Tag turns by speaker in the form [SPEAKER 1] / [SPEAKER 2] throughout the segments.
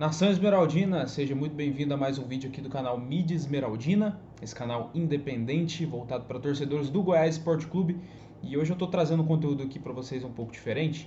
[SPEAKER 1] Nação Esmeraldina, seja muito bem-vindo a mais um vídeo aqui do canal Mídia Esmeraldina, esse canal independente voltado para torcedores do Goiás Esporte Clube. E hoje eu estou trazendo um conteúdo aqui para vocês um pouco diferente.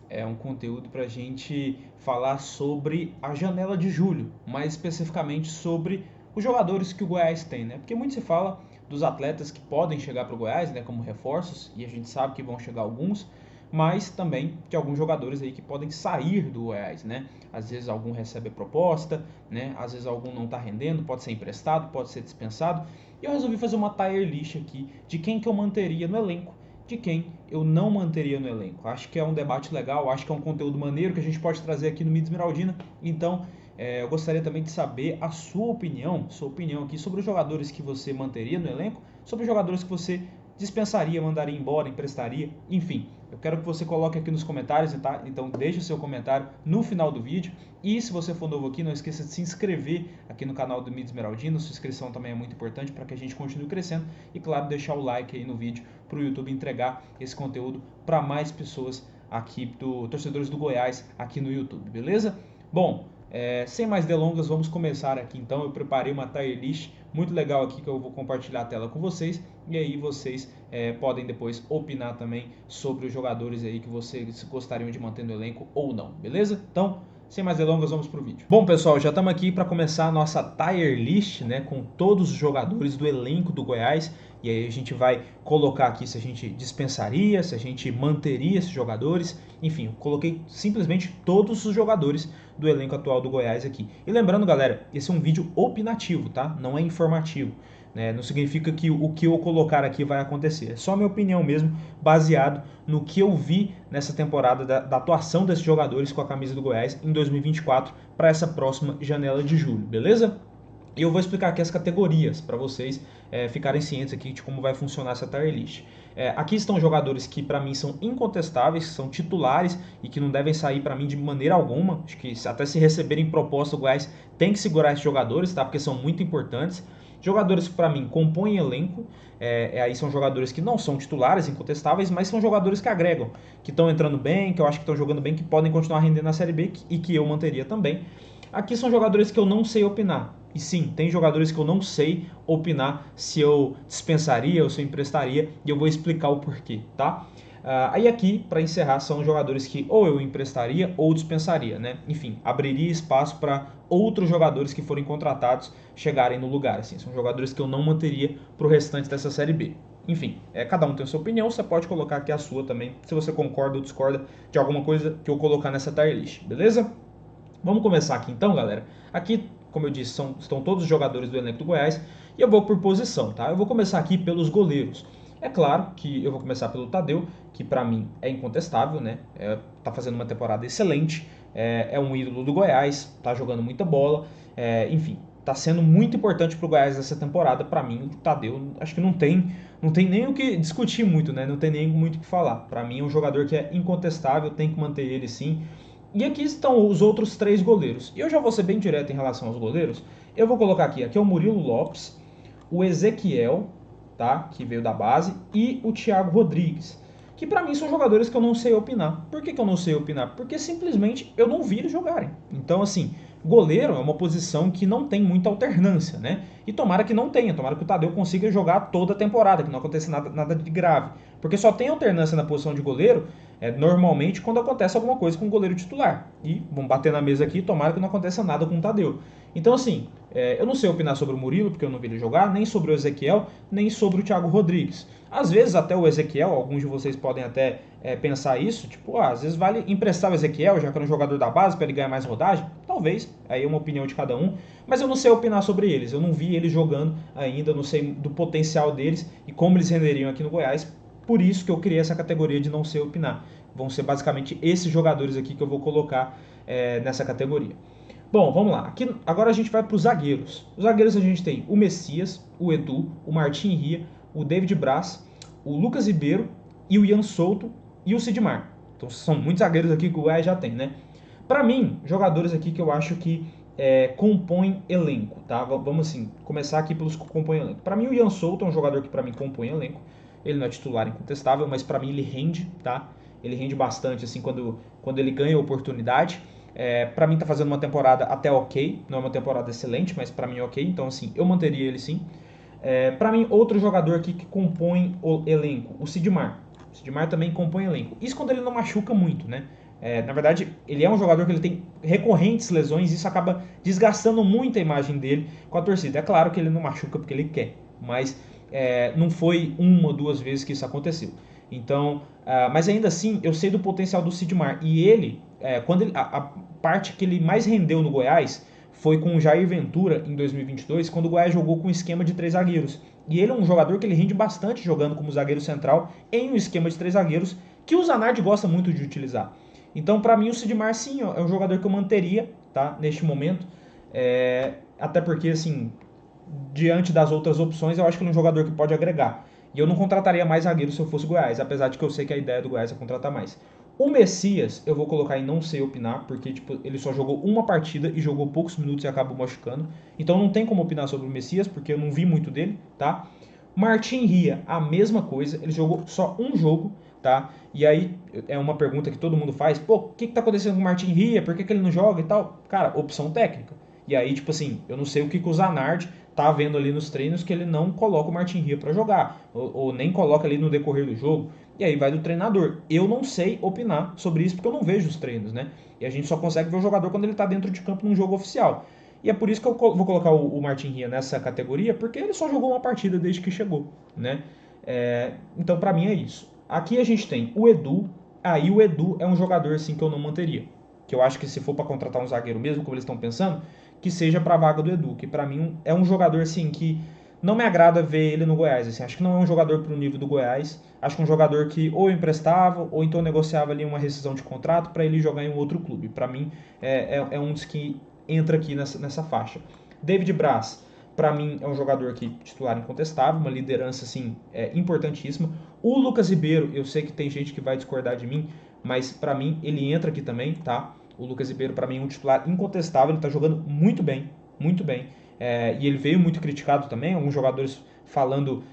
[SPEAKER 1] É um conteúdo para a gente falar sobre a janela de julho, mais especificamente sobre os jogadores que o Goiás tem, né? Porque muito se fala dos atletas que podem chegar para o Goiás, né, como reforços, e a gente sabe que vão chegar alguns, mas também de alguns jogadores aí que podem sair do Goiás, né? Às vezes algum recebe proposta, né? Às vezes algum não está rendendo, pode ser emprestado, pode ser dispensado. E eu resolvi fazer uma tier list aqui de quem que eu manteria no elenco, de quem eu não manteria no elenco. Acho que é um debate legal, acho que é um conteúdo maneiro que a gente pode trazer aqui no Mídia Esmeraldina. Então, eu gostaria também de saber a sua opinião aqui sobre os jogadores que você manteria no elenco, sobre os jogadores que você dispensaria, mandaria embora, emprestaria, enfim. Eu quero que você coloque aqui nos comentários, tá? Então deixe o seu comentário no final do vídeo. E se você for novo aqui, não esqueça de se inscrever aqui no canal do Mídia Esmeraldina. Sua inscrição também é muito importante para que a gente continue crescendo. E claro, deixar o like aí no vídeo para o YouTube entregar esse conteúdo para mais pessoas aqui, torcedores do Goiás aqui no YouTube, beleza? Bom, sem mais delongas, vamos começar aqui então. Eu preparei uma tier list muito legal aqui que eu vou compartilhar a tela com vocês. E aí vocês podem depois opinar também sobre os jogadores aí que vocês gostariam de manter no elenco ou não, beleza? Então, sem mais delongas, vamos pro vídeo. Bom, pessoal, já estamos aqui para começar a nossa tier list, né, com todos os jogadores do elenco do Goiás. E aí a gente vai colocar aqui se a gente dispensaria, se a gente manteria esses jogadores. Enfim, eu coloquei simplesmente todos os jogadores do elenco atual do Goiás aqui. E lembrando, galera, esse é um vídeo opinativo, tá? Não é informativo. Não significa que o que eu colocar aqui vai acontecer. É só minha opinião mesmo, baseado no que eu vi nessa temporada da atuação desses jogadores com a camisa do Goiás em 2024 para essa próxima janela de julho, beleza? E eu vou explicar aqui as categorias para vocês ficarem cientes aqui de como vai funcionar essa tier list. Aqui estão jogadores que para mim são incontestáveis, são titulares e que não devem sair para mim de maneira alguma. Acho que até se receberem proposta, o Goiás tem que segurar esses jogadores, tá? Porque são muito importantes. Jogadores que para mim compõem elenco, aí são jogadores que não são titulares, incontestáveis, mas são jogadores que agregam, que estão entrando bem, que eu acho que estão jogando bem, que podem continuar rendendo na Série B e que eu manteria também. Aqui são jogadores que eu não sei opinar. E sim, tem jogadores que eu não sei opinar se eu dispensaria ou se eu emprestaria, e eu vou explicar o porquê, tá? Aí aqui, para encerrar, são jogadores que ou eu emprestaria ou dispensaria, né? Enfim, abriria espaço para outros jogadores que forem contratados chegarem no lugar, assim. São jogadores que eu não manteria para o restante dessa Série B. Enfim, cada um tem a sua opinião, você pode colocar aqui a sua também, se você concorda ou discorda de alguma coisa que eu colocar nessa tier list, beleza? Vamos começar aqui então, galera. Aqui, como eu disse, estão todos os jogadores do elenco do Goiás e eu vou por posição, tá? Eu vou começar aqui pelos goleiros. É claro que eu vou começar pelo Tadeu, que para mim é incontestável, né? Tá fazendo uma temporada excelente, é um ídolo do Goiás, tá jogando muita bola, enfim, tá sendo muito importante pro Goiás essa temporada. Para mim, o Tadeu, acho que não tem nem o que discutir muito, né? Não tem nem muito o que falar. Para mim, é um jogador que é incontestável, tem que manter ele sim. E aqui estão os outros 3 goleiros. E eu já vou ser bem direto em relação aos goleiros. Eu vou colocar aqui é o Murilo Lopes, o Ezequiel, tá? Que veio da base, e o Thiago Rodrigues. Que para mim são jogadores que eu não sei opinar. Por que eu não sei opinar? Porque simplesmente eu não vi eles jogarem. Então, assim, goleiro é uma posição que não tem muita alternância, né? E tomara que não tenha, tomara que o Tadeu consiga jogar toda a temporada, que não aconteça nada de grave. Porque só tem alternância na posição de goleiro normalmente quando acontece alguma coisa com o goleiro titular. E vamos bater na mesa aqui, tomara que não aconteça nada com o Tadeu. Então, assim, eu não sei opinar sobre o Murilo, porque eu não vi ele jogar, nem sobre o Ezequiel, nem sobre o Thiago Rodrigues. Às vezes até o Ezequiel, alguns de vocês podem até pensar isso, tipo, às vezes vale emprestar o Ezequiel, já que é um jogador da base, para ele ganhar mais rodagem. Talvez, aí é uma opinião de cada um, mas eu não sei opinar sobre eles. Eu não vi eles jogando ainda, não sei do potencial deles e como eles renderiam aqui no Goiás. Por isso que eu criei essa categoria de não sei opinar. Vão ser basicamente esses jogadores aqui que eu vou colocar nessa categoria. Bom, vamos lá. Aqui, agora a gente vai para os zagueiros. Os zagueiros a gente tem o Messias, o Edu, o Martim Ria, o David Braz, o Lucas Ribeiro e o Ian Souto e o Sidmar. Então são muitos zagueiros aqui que o Goiás já tem, né? Para mim, jogadores aqui que eu acho que compõem elenco, tá? Vamos assim, começar aqui pelos que compõem elenco. Para mim, o Ian Souto é um jogador que para mim compõe elenco. Ele não é titular incontestável, mas para mim ele rende, tá? Ele rende bastante assim quando ele ganha a oportunidade. Para mim tá fazendo uma temporada até ok, não é uma temporada excelente, mas para mim é ok, então assim, eu manteria ele sim. Para mim, outro jogador aqui que compõe o elenco, o Sidmar. O Sidmar também compõe elenco. Isso quando ele não machuca muito, né? Na verdade, ele é um jogador que ele tem recorrentes lesões e isso acaba desgastando muito a imagem dele com a torcida. É claro que ele não machuca porque ele quer, mas não foi uma ou duas vezes que isso aconteceu. Então, mas ainda assim, eu sei do potencial do Sidmar. E ele, quando a parte que ele mais rendeu no Goiás foi com o Jair Ventura em 2022, quando o Goiás jogou com um esquema de 3 zagueiros. E ele é um jogador que ele rende bastante jogando como zagueiro central em um esquema de 3 zagueiros que o Zanardi gosta muito de utilizar. Então, para mim, o Sidmar, sim, é um jogador que eu manteria, tá, neste momento. Até porque, assim, diante das outras opções, eu acho que ele é um jogador que pode agregar. E eu não contrataria mais zagueiro se eu fosse Goiás, apesar de que eu sei que a ideia do Goiás é contratar mais. O Messias, eu vou colocar em não sei opinar, porque tipo, ele só jogou uma partida e jogou poucos minutos e acabou machucando. Então não tem como opinar sobre o Messias, porque eu não vi muito dele, tá? Martin Ria, a mesma coisa, ele jogou só um jogo, tá? E aí é uma pergunta que todo mundo faz, pô, o que tá acontecendo com o Martin Ria? Por que ele não joga e tal? Cara, opção técnica. E aí, tipo assim, eu não sei o que o Zanardi tá vendo ali nos treinos que ele não coloca o Martin Ria para jogar, ou nem coloca ali no decorrer do jogo. E aí vai do treinador. Eu não sei opinar sobre isso porque eu não vejo os treinos, né? E a gente só consegue ver o jogador quando ele tá dentro de campo num jogo oficial. E é por isso que eu vou colocar o Martin Ria nessa categoria, porque ele só jogou uma partida desde que chegou, né? Então, para mim é isso. Aqui a gente tem o Edu. Aí o Edu é um jogador assim que eu não manteria. Que eu acho que se for para contratar um zagueiro mesmo, como eles estão pensando, que seja para a vaga do Edu, que para mim é um jogador assim que não me agrada ver ele no Goiás. Assim, acho que não é um jogador para o nível do Goiás. Acho que é um jogador que ou emprestava ou então negociava ali uma rescisão de contrato para ele jogar em um outro clube. Para mim é um dos que entra aqui nessa faixa. David Braz, para mim, é um jogador que titular incontestável, uma liderança assim importantíssima. O Lucas Ribeiro, eu sei que tem gente que vai discordar de mim, mas para mim ele entra aqui também, tá? O Lucas Ribeiro para mim é um titular incontestável, ele tá jogando muito bem, muito bem. E ele veio muito criticado também, alguns jogadores falando,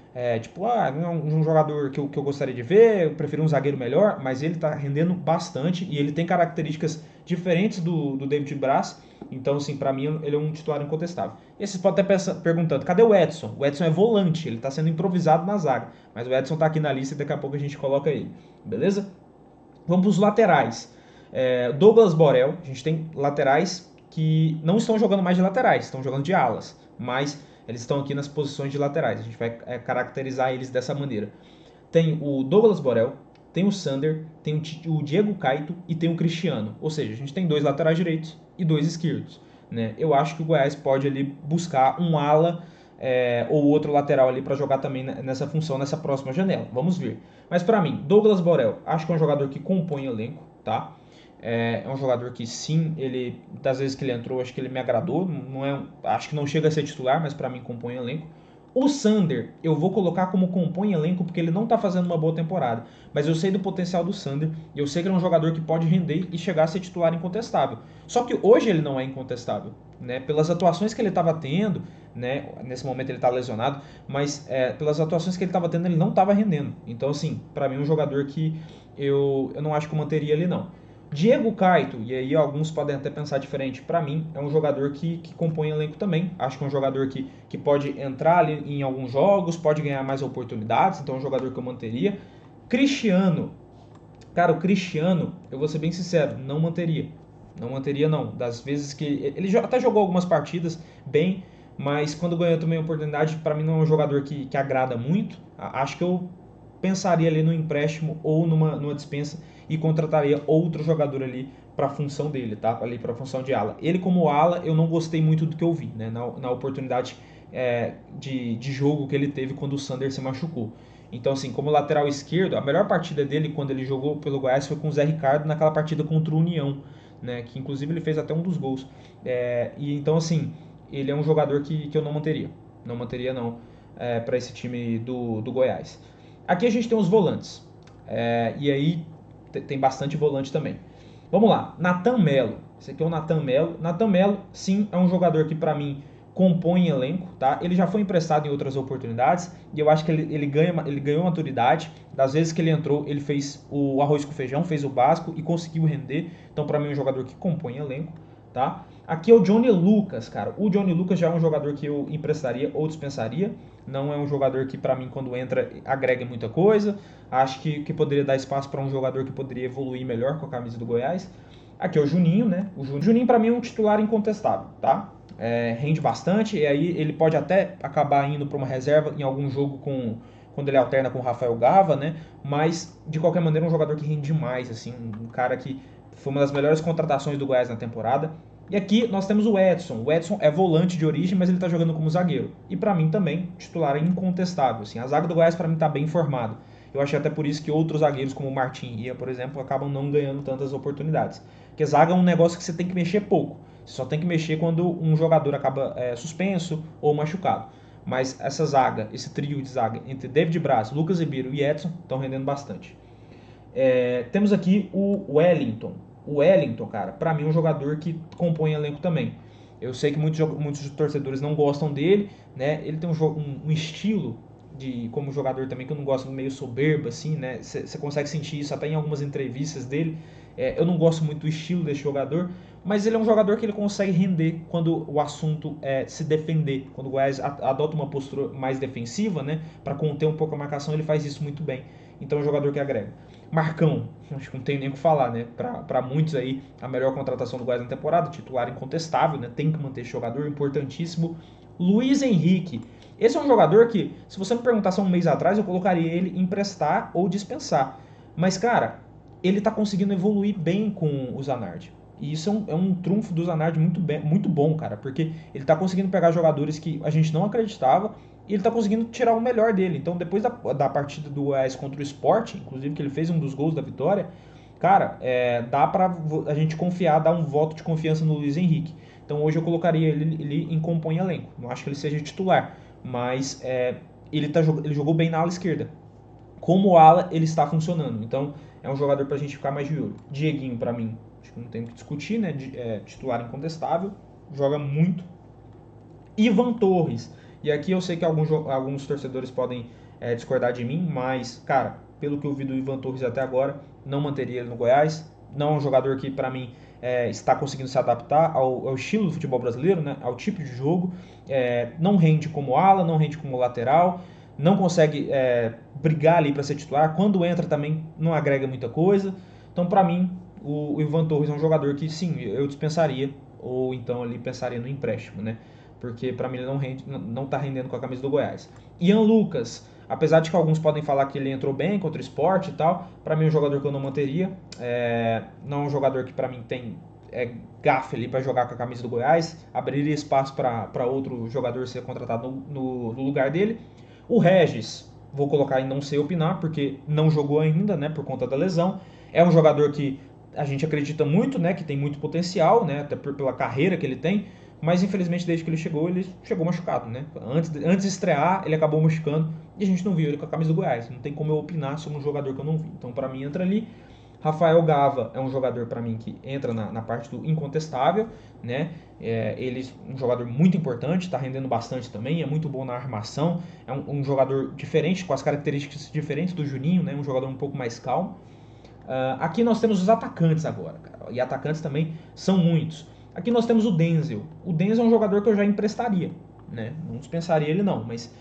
[SPEAKER 1] não é um jogador que eu gostaria de ver, eu prefiro um zagueiro melhor, mas ele está rendendo bastante e ele tem características diferentes do David Braz, então, assim, para mim ele é um titular incontestável. E vocês podem até perguntando, cadê o Edson? O Edson é volante, ele está sendo improvisado na zaga, mas o Edson está aqui na lista e daqui a pouco a gente coloca ele, beleza? Vamos para os laterais. Douglas Borel, a gente tem laterais que não estão jogando mais de laterais, estão jogando de alas, mas eles estão aqui nas posições de laterais. A gente vai caracterizar eles dessa maneira. Tem o Douglas Borel, tem o Sander, tem o Diego Caito e tem o Cristiano. Ou seja, a gente tem 2 laterais direitos e 2 esquerdos. Né? Eu acho que o Goiás pode ali buscar um ala ou outro lateral ali para jogar também nessa função, nessa próxima janela. Vamos ver. Mas para mim, Douglas Borel, acho que é um jogador que compõe elenco, tá? É um jogador que sim, ele das vezes que ele entrou, acho que ele me agradou. Acho que não chega a ser titular, mas para mim compõe elenco. O Sander, eu vou colocar como compõe elenco porque ele não está fazendo uma boa temporada. Mas eu sei do potencial do Sander e eu sei que ele é um jogador que pode render e chegar a ser titular incontestável. Só que hoje ele não é incontestável, né? Pelas atuações que ele estava tendo, né? Nesse momento ele está lesionado, mas pelas atuações que ele estava tendo, ele não estava rendendo. Então, assim, para mim é um jogador que eu não acho que eu manteria ele não. Diego Caito, e aí alguns podem até pensar diferente, para mim é um jogador que compõe elenco também. Acho que é um jogador que pode entrar ali em alguns jogos, pode ganhar mais oportunidades, então é um jogador que eu manteria. Cristiano, cara, o Cristiano, eu vou ser bem sincero, não manteria. Não manteria não. Das vezes que ele até jogou algumas partidas bem, mas quando ganhou também a oportunidade, para mim não é um jogador que agrada muito. Acho que eu pensaria ali no empréstimo ou numa dispensa e contrataria outro jogador ali para a função dele, tá? Ali para a função de ala. Ele como ala, eu não gostei muito do que eu vi, né? Na oportunidade de jogo que ele teve quando o Sander se machucou. Então, assim, como lateral esquerdo, a melhor partida dele quando ele jogou pelo Goiás foi com o Zé Ricardo naquela partida contra o União, né? Que inclusive ele fez até um dos gols. E então, assim, ele é um jogador que eu não manteria. Não manteria, não, para esse time do Goiás. Aqui a gente tem os volantes. E aí tem bastante volante também. Vamos lá. Nathan Melo. Esse aqui é o Nathan Melo. Nathan Melo, sim, é um jogador que para mim compõe elenco, tá? Ele já foi emprestado em outras oportunidades e eu acho que ele ganhou maturidade. Das vezes que ele entrou, ele fez o arroz com feijão, fez o básico e conseguiu render. Então, para mim, é um jogador que compõe elenco, tá? Aqui é o Johnny Lucas, cara. O Johnny Lucas já é um jogador que eu emprestaria ou dispensaria. Não é um jogador que, para mim, quando entra, agrega muita coisa. Acho que poderia dar espaço para um jogador que poderia evoluir melhor com a camisa do Goiás. Aqui é o Juninho, né? O Juninho, para mim, é um titular incontestável, tá? Rende bastante, e aí ele pode até acabar indo para uma reserva em algum jogo quando ele alterna com o Rafael Gava, né? Mas, de qualquer maneira, é um jogador que rende demais, assim, um cara que foi uma das melhores contratações do Goiás na temporada. E aqui nós temos o Edson. O Edson é volante de origem, mas ele está jogando como zagueiro. E para mim também, titular é incontestável. Assim, a zaga do Goiás para mim está bem formada. Eu achei até por isso que outros zagueiros, como o Martin Ia, por exemplo, acabam não ganhando tantas oportunidades. Porque zaga é um negócio que você tem que mexer pouco. Você só tem que mexer quando um jogador acaba suspenso ou machucado. Mas essa zaga, esse trio de zaga entre David Braz, Lucas Ribeiro e Edson estão rendendo bastante. Temos aqui o Wellington. O Wellington, cara, pra mim é um jogador que compõe elenco também. Eu sei que muitos torcedores não gostam dele, né? Ele tem um estilo como jogador também que eu não gosto, meio soberbo, assim, né? Você consegue sentir isso até em algumas entrevistas dele. Eu não gosto muito do estilo desse jogador, mas ele é um jogador que ele consegue render quando o assunto é se defender. Quando o Goiás adota uma postura mais defensiva, né? Para conter um pouco a marcação, ele faz isso muito bem. Então é um jogador que agrega. Marcão, acho que não tem nem o que falar, né? Para muitos aí, a melhor contratação do Goiás na temporada, titular incontestável, né? Tem que manter esse jogador, importantíssimo. Luiz Henrique. Esse é um jogador que, se você me perguntasse há um mês atrás, eu colocaria ele em emprestar ou dispensar. Mas, cara, ele tá conseguindo evoluir bem com o Zanardi. E isso é um trunfo do Zanardi muito bom, cara, porque ele tá conseguindo pegar jogadores que a gente não acreditava e ele tá conseguindo tirar o melhor dele. Então, depois da partida do Goiás contra o Sport, inclusive que ele fez um dos gols da vitória, cara, dá pra a gente confiar, dar um voto de confiança no Luiz Henrique. Então, hoje eu colocaria ele em compõe elenco. Não acho que ele seja titular, mas ele jogou bem na ala esquerda. Como ala, ele está funcionando. Então, é um jogador pra gente ficar mais de olho. Dieguinho, pra mim, acho que não tem o que discutir, né? Titular incontestável, joga muito. Ivan Torres. E aqui eu sei que alguns torcedores podem discordar de mim, mas, cara, pelo que eu vi do Ivan Torres até agora, não manteria ele no Goiás. Não é um jogador que, para mim, está conseguindo se adaptar ao estilo do futebol brasileiro, né? Ao tipo de jogo. Não rende como ala, não rende como lateral, não consegue brigar ali para ser titular. Quando entra também não agrega muita coisa. Então, para mim, o Ivan Torres é um jogador que, sim, eu dispensaria, ou então ali pensaria no empréstimo, né? Porque para mim ele não tá rendendo com a camisa do Goiás. Ian Lucas, apesar de que alguns podem falar que ele entrou bem contra o Sport e tal, para mim é um jogador que eu não manteria. Não é um jogador que para mim tem gafe ali para jogar com a camisa do Goiás, abriria espaço para outro jogador ser contratado no lugar dele. O Regis, vou colocar em não sei opinar, porque não jogou ainda, né, por conta da lesão. É um jogador que a gente acredita muito, né, que tem muito potencial, né, até pela carreira que ele tem, mas infelizmente desde que ele chegou machucado, né? Antes de estrear, ele acabou machucando e a gente não viu ele com a camisa do Goiás. Não tem como eu opinar sobre um jogador que eu não vi. Então, para mim, entra ali. Rafael Gava é um jogador, para mim, que entra na parte do incontestável, né? Ele é um jogador muito importante, está rendendo bastante também, é muito bom na armação, é um jogador diferente, com as características diferentes do Juninho, né? Um jogador um pouco mais calmo. Aqui nós temos os atacantes agora, cara, e atacantes também são muitos. Aqui nós temos o Denzel. O Denzel é um jogador que eu já emprestaria, né? Não dispensaria ele não, mas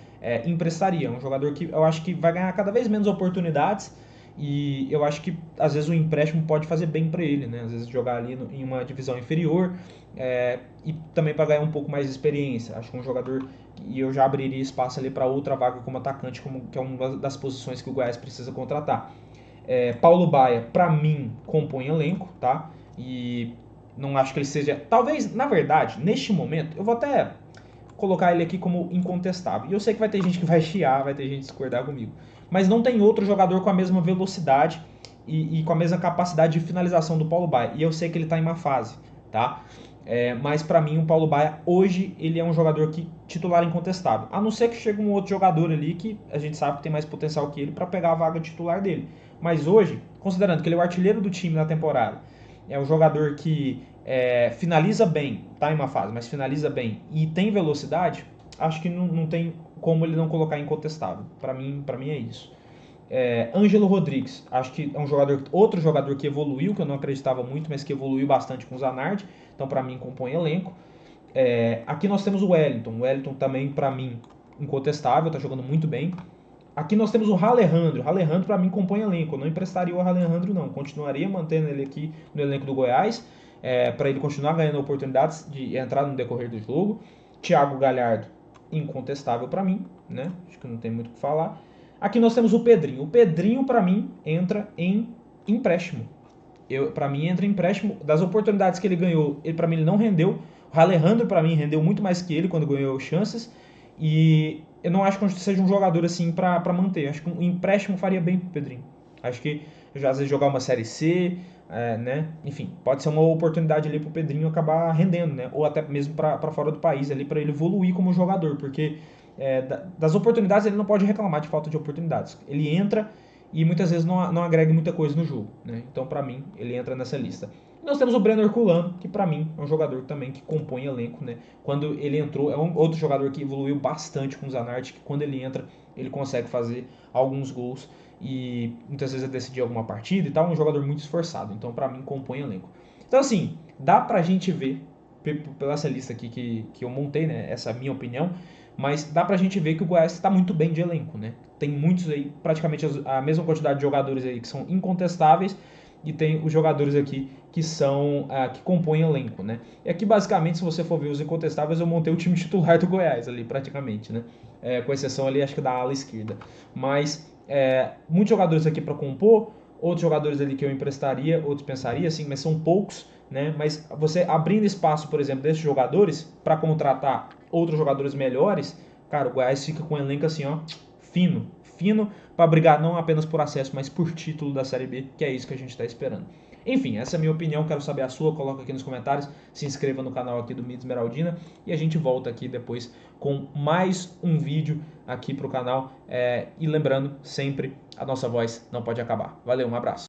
[SPEAKER 1] emprestaria. É um jogador que eu acho que vai ganhar cada vez menos oportunidades e eu acho que às vezes o empréstimo pode fazer bem para ele, né? Às vezes jogar ali em uma divisão inferior e também para ganhar um pouco mais de experiência. Acho que um jogador e eu já abriria espaço ali para outra vaga como atacante, que é uma das posições que o Goiás precisa contratar. Paulo Baia, para mim, compõe elenco, tá? E não acho que ele seja... Talvez, na verdade, neste momento, eu vou até colocar ele aqui como incontestável. E eu sei que vai ter gente que vai chiar, vai ter gente discordar comigo. Mas não tem outro jogador com a mesma velocidade e com a mesma capacidade de finalização do Paulo Baia. E eu sei que ele tá em uma fase, tá? Mas para mim o Paulo Baia hoje ele é um jogador que titular incontestável. A não ser que chegue um outro jogador ali que a gente sabe que tem mais potencial que ele para pegar a vaga titular dele. Mas hoje, considerando que ele é o artilheiro do time na temporada, é um jogador que finaliza bem, tá em uma fase, mas finaliza bem e tem velocidade, acho que não tem como ele não colocar incontestável. Para mim é isso. Ângelo Rodrigues, acho que é outro jogador que evoluiu, que eu não acreditava muito, mas que evoluiu bastante com o Zanardi, então para mim compõe elenco. Aqui nós temos o Wellington também para mim incontestável, tá jogando muito bem. Aqui nós temos o Alejandro para mim compõe elenco, eu não emprestaria o Alejandro não, continuaria mantendo ele aqui no elenco do Goiás, para ele continuar ganhando oportunidades de entrar no decorrer do jogo. Thiago Galhardo, incontestável para mim, né? Acho que não tem muito o que falar. Aqui nós temos o Pedrinho. O Pedrinho, para mim, entra em empréstimo. Para mim, entra em empréstimo. Das oportunidades que ele ganhou, para mim, ele não rendeu. O Alejandro, para mim, rendeu muito mais que ele quando ganhou chances. E eu não acho que seja um jogador assim para manter. Acho que um empréstimo faria bem pro Pedrinho. Acho que já às vezes jogar uma Série C, né? Enfim, pode ser uma oportunidade ali pro Pedrinho acabar rendendo, né? Ou até mesmo para fora do país ali, para ele evoluir como jogador, porque das oportunidades ele não pode reclamar de falta de oportunidades. Ele entra e muitas vezes não agrega muita coisa no jogo, né? Então, para mim, ele entra nessa lista. Nós temos o Brenner Herculano, que para mim é um jogador também que compõe elenco, né? Quando ele entrou, é um outro jogador que evoluiu bastante com o Zanardi, que quando ele entra, ele consegue fazer alguns gols e muitas vezes decidir alguma partida e tal, é um jogador muito esforçado, então para mim compõe elenco. Então assim, dá pra gente ver, pela essa lista aqui que eu montei, né, essa é a minha opinião, mas dá pra gente ver que o Goiás está muito bem de elenco, né? Tem muitos aí, praticamente a mesma quantidade de jogadores aí que são incontestáveis, e tem os jogadores aqui que são que compõem elenco, né? E aqui basicamente, se você for ver os incontestáveis, eu montei o time titular do Goiás ali praticamente, né? Com exceção ali, acho que da ala esquerda. Mas muitos jogadores aqui para compor, outros jogadores ali que eu emprestaria ou dispensaria, assim, mas são poucos, né? Mas você abrindo espaço, por exemplo, desses jogadores para contratar outros jogadores melhores, cara, o Goiás fica com um elenco assim, ó, fino para brigar não apenas por acesso, mas por título da Série B, que é isso que a gente está esperando. Enfim, essa é a minha opinião, quero saber a sua, coloca aqui nos comentários, se inscreva no canal aqui do Mídia Esmeraldina e a gente volta aqui depois com mais um vídeo aqui pro canal. E lembrando, sempre a nossa voz não pode acabar. Valeu, um abraço.